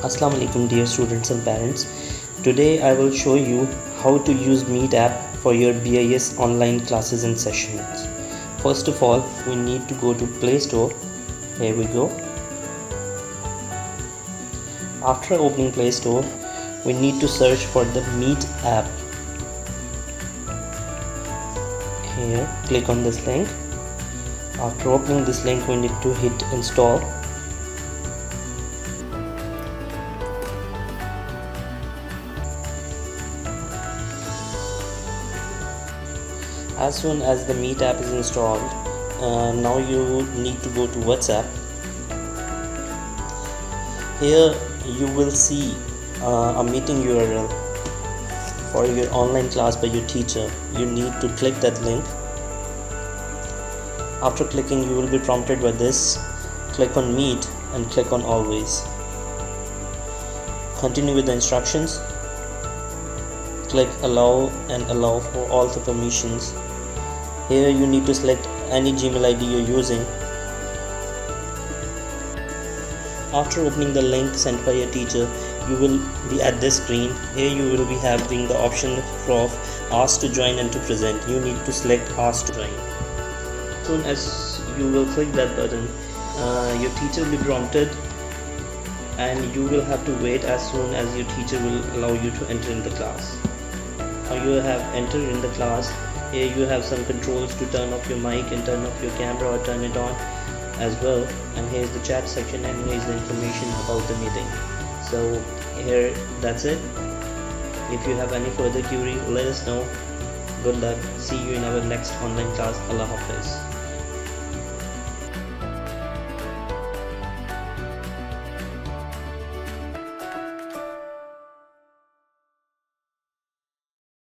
Assalamu alaikum dear students and parents. Today I will show you how to use Meet app for your BIS online classes and sessions. First of all, we need to go to Play Store. Here we go. After opening Play Store, we need to search for the Meet app. Here, click on this link. After opening this link, we need to hit install. As soon as the Meet app is installed, now you need to go to WhatsApp. Here you will see a meeting URL for your online class by your teacher. You need to click that link. After clicking, you will be prompted by this. Click on Meet and click on Always. Continue with the instructions. Click Allow and allow for all the permissions. Here you need to select any Gmail ID you're using. After opening the link sent by your teacher, you will be at this screen. Here you will be having the option of Ask to join and to present. You need to select Ask to join. As soon as you will click that button, your teacher will be prompted and you will have to wait as soon as your teacher will allow you to enter in the class. Now you have entered in the class. Here you have some controls to turn off your mic and turn off your camera or turn it on as well. And here's the chat section and here's the information about the meeting. So here, that's it. If you have any further query, let us know. Good luck. See you in our next online class. Allah Hafiz.